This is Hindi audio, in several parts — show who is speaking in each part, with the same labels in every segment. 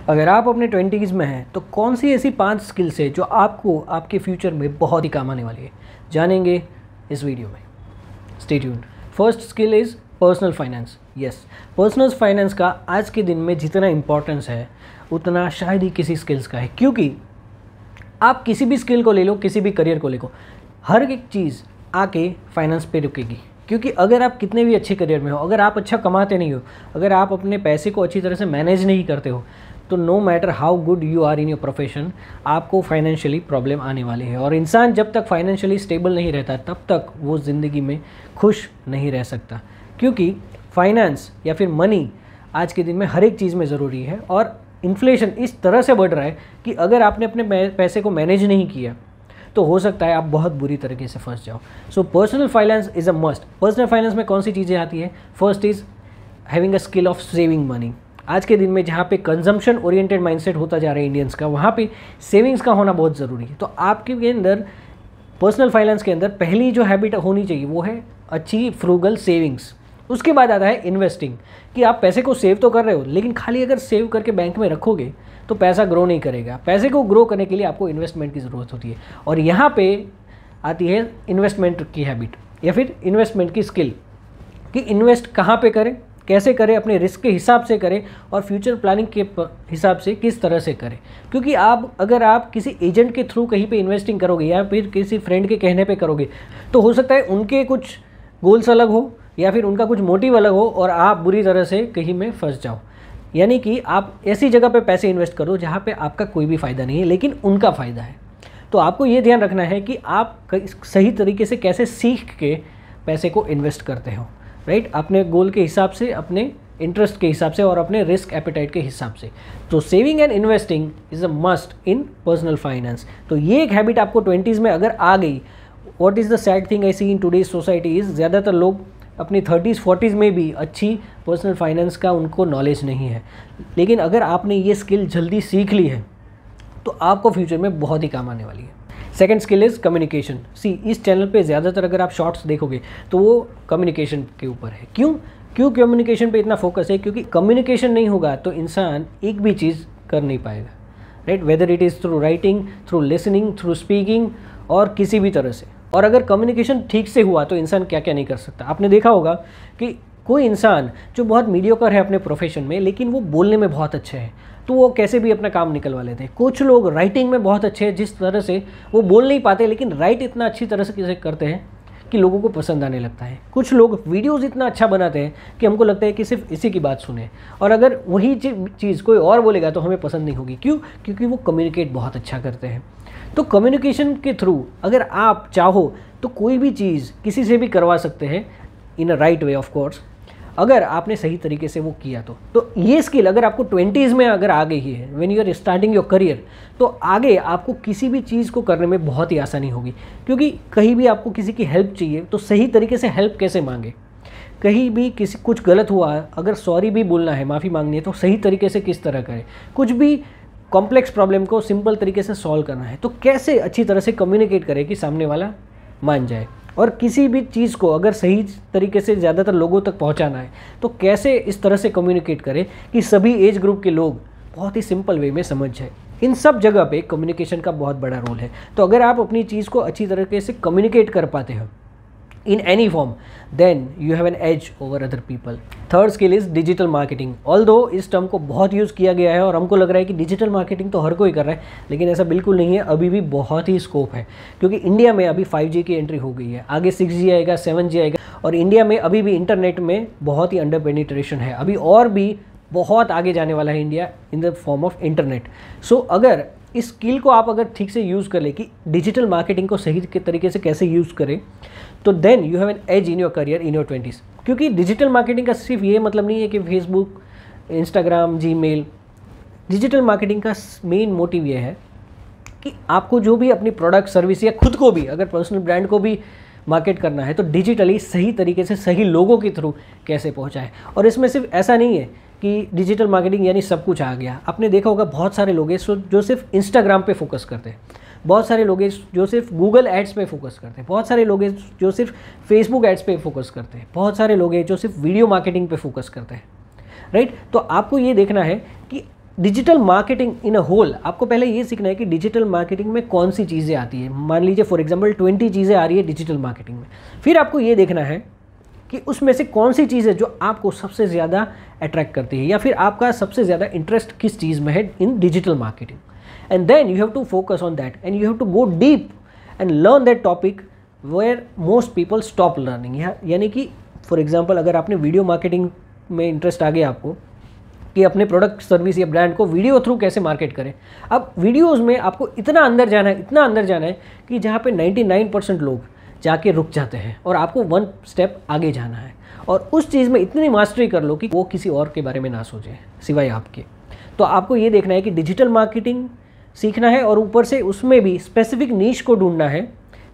Speaker 1: अगर आप अपने 20s में हैं तो कौन सी ऐसी 5 स्किल्स है जो आपको आपके फ्यूचर में बहुत ही काम आने वाली है, जानेंगे इस वीडियो में। Stay tuned. First skill is personal finance. Yes, personal finance का आज के दिन में जितना इम्पोर्टेंस है उतना शायद ही किसी स्किल्स का है, क्योंकि आप किसी भी स्किल को ले लो, किसी भी करियर को ले लो, हर एक चीज़ आके फाइनेंस पे रुकेगी। क्योंकि अगर आप कितने भी अच्छे करियर में हो, अगर आप अच्छा कमाते नहीं हो, अगर आप अपने पैसे को अच्छी तरह से मैनेज नहीं करते हो, तो no matter how good you are in your profession, आपको फाइनेंशियली प्रॉब्लम आने वाली है। और इंसान जब तक फाइनेंशियली स्टेबल नहीं रहता तब तक वो ज़िंदगी में खुश नहीं रह सकता, क्योंकि फाइनेंस या फिर मनी आज के दिन में हर एक चीज़ में ज़रूरी है। और इन्फ्लेशन इस तरह से बढ़ रहा है कि अगर आपने अपने पैसे को मैनेज नहीं किया तो हो सकता है आप बहुत बुरी तरीके से फंस जाओ। So personal finance is a must. Personal finance में कौन सी चीज़ें आती है? First is having a skill of saving money. आज के दिन में जहाँ पे कंजम्पशन ओरिएंटेड माइंडसेट होता जा रहा है इंडियंस का, वहाँ पे सेविंग्स का होना बहुत ज़रूरी है। तो आपके अंदर पर्सनल फाइनेंस के अंदर पहली जो हैबिट होनी चाहिए वो है अच्छी फ्रूगल सेविंग्स। उसके बाद आता है इन्वेस्टिंग, कि आप पैसे को सेव तो कर रहे हो, लेकिन खाली अगर सेव करके बैंक में रखोगे तो पैसा ग्रो नहीं करेगा। पैसे को ग्रो करने के लिए आपको इन्वेस्टमेंट की ज़रूरत होती है। और यहाँ पे आती है इन्वेस्टमेंट की हैबिट या फिर इन्वेस्टमेंट की स्किल, कि इन्वेस्ट कहाँ पे करें, कैसे करें, अपने रिस्क के हिसाब से करें और फ्यूचर प्लानिंग के हिसाब से किस तरह से करें। क्योंकि अगर आप किसी एजेंट के थ्रू कहीं पे इन्वेस्टिंग करोगे या फिर किसी फ्रेंड के कहने पे करोगे, तो हो सकता है उनके कुछ गोल्स अलग हो या फिर उनका कुछ मोटिव अलग हो और आप बुरी तरह से कहीं में फंस जाओ। यानी कि आप ऐसी जगह पे पैसे इन्वेस्ट करो जहाँ पे आपका कोई भी फ़ायदा नहीं है लेकिन उनका फ़ायदा है। तो आपको ये ध्यान रखना है कि आप सही तरीके से कैसे सीख के पैसे को इन्वेस्ट करते हो, राइट, अपने गोल के हिसाब से, अपने इंटरेस्ट के हिसाब से और अपने रिस्क एपेटाइट के हिसाब से। तो saving and investing is a must in personal finance. तो ये एक हैबिट आपको 20s में अगर आ गई, what is the sad thing I see in today's society is, ज़्यादातर लोग अपनी 30s 40s में भी अच्छी पर्सनल फाइनेंस का उनको नॉलेज नहीं है। लेकिन अगर आपने ये स्किल जल्दी सीख ली है तो आपको फ्यूचर में बहुत ही काम आने वाली है। Second skill is communication. इस चैनल पे ज़्यादातर अगर आप शॉर्ट्स देखोगे तो वो कम्युनिकेशन के ऊपर है। क्यों कम्युनिकेशन पे इतना फोकस है? क्योंकि कम्युनिकेशन नहीं होगा तो इंसान एक भी चीज़ कर नहीं पाएगा, right, whether it is through writing, through listening, through speaking और किसी भी तरह से। और अगर कम्युनिकेशन ठीक से हुआ तो इंसान क्या क्या नहीं कर सकता। आपने देखा होगा कि कोई इंसान जो बहुत मीडियोकर है अपने प्रोफेशन में लेकिन वो बोलने में बहुत अच्छे हैं तो वो कैसे भी अपना काम निकलवा लेते हैं। कुछ लोग राइटिंग में बहुत अच्छे हैं, जिस तरह से वो बोल नहीं पाते लेकिन राइट इतना अच्छी तरह से करते हैं कि लोगों को पसंद आने लगता है। कुछ लोग वीडियोज़ इतना अच्छा बनाते हैं कि हमको लगता है कि सिर्फ इसी की बात सुने, और अगर वही चीज़ कोई और बोलेगा तो हमें पसंद नहीं होगी। क्यों? क्योंकि वो कम्युनिकेट बहुत अच्छा करते हैं। तो कम्युनिकेशन के थ्रू अगर आप चाहो तो कोई भी चीज़ किसी से भी करवा सकते हैं in a right way of course, अगर आपने सही तरीके से वो किया तो ये स्किल अगर आपको 20s में अगर आ गई है, when you are starting your career, तो आगे आपको किसी भी चीज़ को करने में बहुत ही आसानी होगी। क्योंकि कहीं भी आपको किसी की हेल्प चाहिए तो सही तरीके से हेल्प कैसे मांगे, कहीं भी कुछ गलत हुआ अगर सॉरी भी बोलना है, माफ़ी मांगनी है तो सही तरीके से किस तरह करें, कुछ भी कॉम्प्लेक्स प्रॉब्लम को सिंपल तरीके से सॉल्व करना है तो कैसे अच्छी तरह से कम्युनिकेट करें कि सामने वाला मान जाए। और किसी भी चीज़ को अगर सही तरीके से ज़्यादातर लोगों तक पहुंचाना है तो कैसे इस तरह से कम्युनिकेट करें कि सभी एज ग्रुप के लोग बहुत ही सिंपल वे में समझ जाए। इन सब जगह पे कम्युनिकेशन का बहुत बड़ा रोल है। तो अगर आप अपनी चीज़ को अच्छी तरीके से कम्युनिकेट कर पाते हो in any form, then you have an edge over other people. Third skill is digital marketing. Although इस टर्म को बहुत यूज़ किया गया है और हमको लग रहा है कि डिजिटल मार्केटिंग तो हर कोई कर रहा है, लेकिन ऐसा बिल्कुल नहीं है। अभी भी बहुत ही स्कोप है, क्योंकि इंडिया में अभी 5G की एंट्री हो गई है, आगे 6G आएगा, 7G आएगा, और इंडिया में अभी भी इंटरनेट में बहुत ही अंडर पेनिट्रेशन है। अभी और भी बहुत आगे जाने वाला है India in the form of internet. So अगर इस स्किल को आप अगर ठीक से यूज़ कर ले कि डिजिटल मार्केटिंग को सही तरीके से कैसे यूज़ करें, तो then you have an edge in your career in your 20s। क्योंकि डिजिटल मार्केटिंग का सिर्फ ये मतलब नहीं है कि Facebook, Instagram, Gmail. Digital marketing का मेन मोटिव ये है कि आपको जो भी अपनी प्रोडक्ट, सर्विस या खुद को भी अगर पर्सनल ब्रांड को भी मार्केट करना है तो डिजिटली सही तरीके से सही लोगों के थ्रू कैसे पहुँचाएं। और इसमें सिर्फ ऐसा नहीं है कि डिजिटल मार्केटिंग यानी सब कुछ आ गया। आपने देखा होगा बहुत सारे लोग हैं जो सिर्फ इंस्टाग्राम पे फोकस करते हैं, बहुत सारे लोग हैं जो सिर्फ गूगल एड्स पे फोकस करते हैं, बहुत सारे लोग हैं जो सिर्फ फेसबुक एड्स पे फोकस करते हैं, बहुत सारे लोग हैं जो सिर्फ वीडियो मार्केटिंग पे फोकस करते हैं, राइट। तो आपको ये देखना है कि digital marketing in a whole, आपको पहले ये सीखना है कि डिजिटल मार्केटिंग में कौन सी चीज़ें आती है। मान लीजिए फॉर एग्जांपल 20 चीज़ें आ रही है डिजिटल मार्केटिंग में, फिर आपको ये देखना है कि उसमें से कौन सी चीज़ है जो आपको सबसे ज़्यादा अट्रैक्ट करती है, या फिर आपका सबसे ज़्यादा इंटरेस्ट किस चीज़ में है in digital marketing. And then you have to focus on that and you have to go deep and learn that topic where most people stop learning. यानी कि फॉर एग्जांपल अगर आपने वीडियो मार्केटिंग में इंटरेस्ट आ गया आपको कि अपने प्रोडक्ट सर्विस या ब्रांड को वीडियो थ्रू कैसे मार्केट करें, अब वीडियोस में आपको इतना अंदर जाना है, इतना अंदर जाना है कि जहाँ पे 99% लोग जाके रुक जाते हैं और आपको 1 स्टेप आगे जाना है और उस चीज़ में इतनी मास्टरी कर लो कि वो किसी और के बारे में ना सोचें सिवाय आपके। तो आपको ये देखना है कि डिजिटल मार्केटिंग सीखना है और ऊपर से उसमें भी स्पेसिफिक नीश को ढूंढना है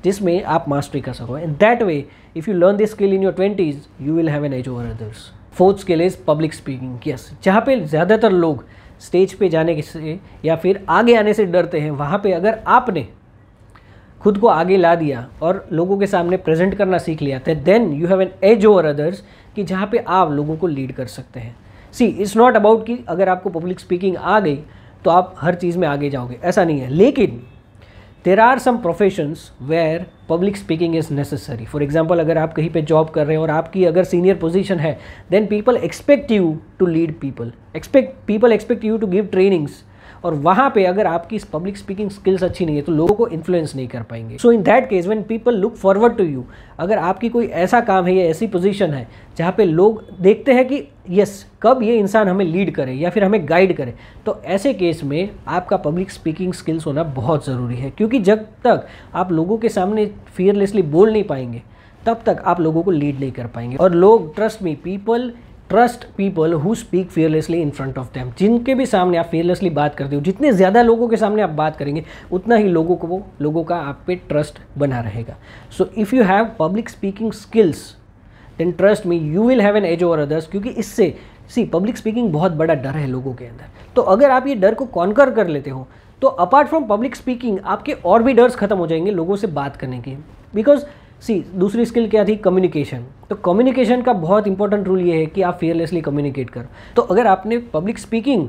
Speaker 1: जिसमें आप मास्टरी कर सको। And that way if you learn this skill in your 20s you will have an edge over others. Fourth skill is public speaking. Yes, जहाँ पे ज़्यादातर लोग स्टेज पे जाने से या फिर आगे आने से डरते हैं, वहाँ पे अगर आपने खुद को आगे ला दिया और लोगों के सामने प्रेजेंट करना सीख लिया तो then you have an edge over others, कि जहाँ पे आप लोगों को लीड कर सकते हैं। सी इट्स नॉट अबाउट कि अगर आपको पब्लिक स्पीकिंग आ गई तो आप हर चीज़ में आगे जाओगे, ऐसा नहीं है। लेकिन there are some professions where public speaking is necessary. For example अगर आप कहीं पे जॉब कर रहे हैं और आपकी अगर सीनियर पोजीशन है, then people expect you to lead people expect you to give trainings, और वहाँ पे अगर आपकी पब्लिक स्पीकिंग स्किल्स अच्छी नहीं है तो लोगों को इन्फ्लुएंस नहीं कर पाएंगे। So in that case when people look forward to you, अगर आपकी कोई ऐसा काम है या ऐसी पोजीशन है जहाँ पे लोग देखते हैं कि यस कब ये इंसान हमें लीड करे या फिर हमें गाइड करे, तो ऐसे केस में आपका पब्लिक स्पीकिंग स्किल्स होना बहुत ज़रूरी है। क्योंकि जब तक आप लोगों के सामने फियरलेसली बोल नहीं पाएंगे तब तक आप लोगों को लीड नहीं कर पाएंगे। और लोग, trust me, people trust people who speak fearlessly in front of them. जिनके भी सामने आप फियरलेसली बात करते हो, जितने ज़्यादा लोगों के सामने आप बात करेंगे उतना ही लोगों का आप पे ट्रस्ट बना रहेगा। So if you have public speaking skills then trust me you will have an edge over others. क्योंकि इससे पब्लिक स्पीकिंग बहुत बड़ा डर है लोगों के अंदर, तो अगर आप ये डर को कॉन्कर कर लेते हो तो अपार्ट फ्रॉम पब्लिक स्पीकिंग आपके और भी डर्स खत्म हो जाएंगे लोगों से बात करने की। बिकॉज दूसरी स्किल क्या थी? कम्युनिकेशन। तो कम्युनिकेशन का बहुत इंपॉर्टेंट रूल ये है कि आप फियरलेसली कम्युनिकेट करो। तो अगर आपने पब्लिक स्पीकिंग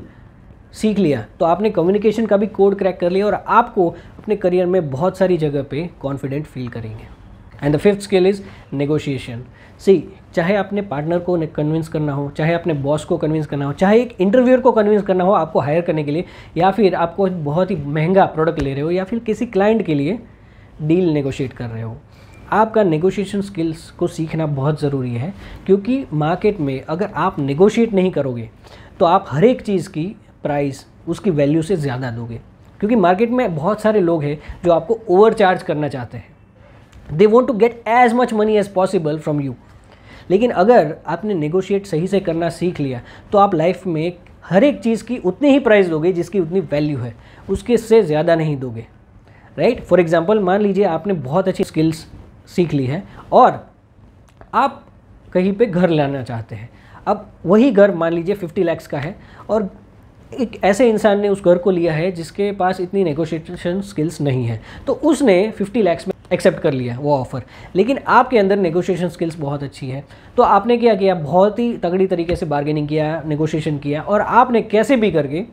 Speaker 1: सीख लिया तो आपने कम्युनिकेशन का भी कोड क्रैक कर लिया और आपको अपने करियर में बहुत सारी जगह पे कॉन्फिडेंट फील करेंगे। And the fifth skill is negotiation. चाहे अपने पार्टनर को कन्विंस करना हो, चाहे अपने बॉस को कन्विंस करना हो, चाहे एक इंटरव्यूअर को कन्विंस करना हो आपको हायर करने के लिए, या फिर आपको बहुत ही महंगा प्रोडक्ट ले रहे हो, या फिर किसी क्लाइंट के लिए डील नेगोशिएट कर रहे हो, आपका नेगोशिएशन स्किल्स को सीखना बहुत ज़रूरी है। क्योंकि मार्केट में अगर आप नेगोशिएट नहीं करोगे तो आप हर एक चीज़ की प्राइस उसकी वैल्यू से ज़्यादा दोगे। क्योंकि मार्केट में बहुत सारे लोग हैं जो आपको ओवर चार्ज करना चाहते हैं, they want to get as much money as possible from you. लेकिन अगर आपने नेगोशिएट सही से करना सीख लिया तो आप लाइफ में हर एक चीज़ की उतनी ही प्राइस दोगे जिसकी उतनी वैल्यू है, उसके से ज़्यादा नहीं दोगे। राइट? फॉर एग्जाम्पल मान लीजिए आपने बहुत अच्छी स्किल्स सीख ली है और आप कहीं पे घर लाना चाहते हैं। अब वही घर मान लीजिए 50 लाख का है और एक ऐसे इंसान ने उस घर को लिया है जिसके पास इतनी नेगोशिएशन स्किल्स नहीं है, तो उसने 50 लाख में एक्सेप्ट कर लिया वो ऑफ़र। लेकिन आपके अंदर नेगोशिएशन स्किल्स बहुत अच्छी है, तो आपने क्या किया? बहुत ही तगड़ी तरीके से बार्गेनिंग किया, नेगोशिएशन किया और आपने कैसे भी करके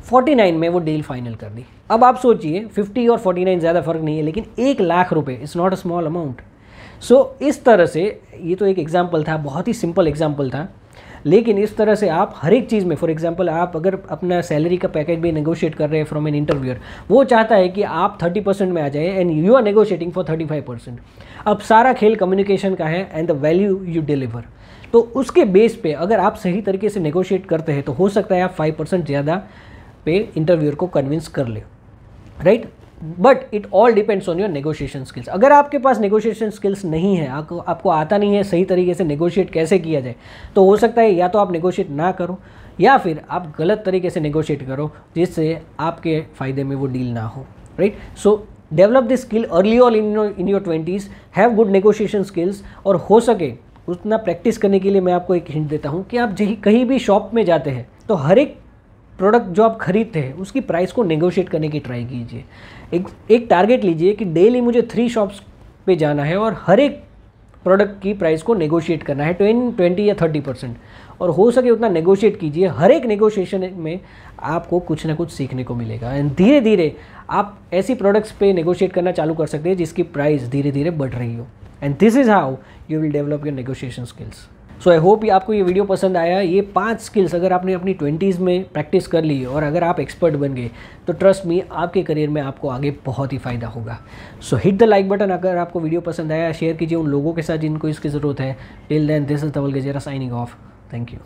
Speaker 1: 49 में वो डील फाइनल कर दी। अब आप सोचिए 50 और 49 ज़्यादा फ़र्क नहीं है, लेकिन 1 लाख रुपए is not a small amount. So इस तरह से ये तो एक एग्जाम्पल था, बहुत ही सिंपल एग्जाम्पल था, लेकिन इस तरह से आप हर एक चीज़ में, फॉर एग्जांपल आप अगर अपना सैलरी का पैकेज भी नेगोशिएट कर रहे हैं फ्रॉम एन इंटरव्यूअर, वो चाहता है कि आप 30% में आ जाए and you are negotiating for 35%। अब सारा खेल कम्युनिकेशन का है and the value you deliver. तो उसके बेस पे अगर आप सही तरीके से नेगोशिएट करते हैं तो हो सकता है आप 5% ज़्यादा पे इंटरव्यूअर को कन्विंस कर ले। Right? But it all depends on your negotiation skills. अगर आपके पास नेगोशिएशन स्किल्स नहीं है, आपको आता नहीं है सही तरीके से नेगोशिएट कैसे किया जाए, तो हो सकता है या तो आप नेगोशिएट ना करो या फिर आप गलत तरीके से नेगोशिएट करो जिससे आपके फ़ायदे में वो डील ना हो। Right? So develop this skill early on in your 20s, have good negotiation skills. और हो सके उतना प्रैक्टिस करने के लिए मैं आपको एक हिंट देता हूँ कि आप कहीं भी शॉप में जाते हैं तो हर एक प्रोडक्ट जो आप खरीदते हैं उसकी प्राइस को नेगोशिएट करने की ट्राई कीजिए। एक टारगेट लीजिए कि डेली मुझे 3 शॉप्स पे जाना है और हर एक प्रोडक्ट की प्राइस को नेगोशिएट करना है 20 या 30%, और हो सके उतना नेगोशिएट कीजिए। हर एक नेगोशिएशन में आपको कुछ ना कुछ सीखने को मिलेगा एंड धीरे धीरे आप ऐसी प्रोडक्ट्स पे नेगोशिएट करना चालू कर सकते हैं जिसकी प्राइस धीरे धीरे बढ़ रही हो, and this is how you will develop your negotiation skills. So I hope आपको ये वीडियो पसंद आया। ये 5 स्किल्स अगर आपने अपनी 20s में प्रैक्टिस कर ली और अगर आप एक्सपर्ट बन गए तो ट्रस्ट मी, आपके करियर में आपको आगे बहुत ही फ़ायदा होगा। सो हिट द लाइक बटन अगर आपको वीडियो पसंद आया, शेयर कीजिए उन लोगों के साथ जिनको इसकी ज़रूरत है। Till then, this is Dhaval Gajera signing off. Thank you.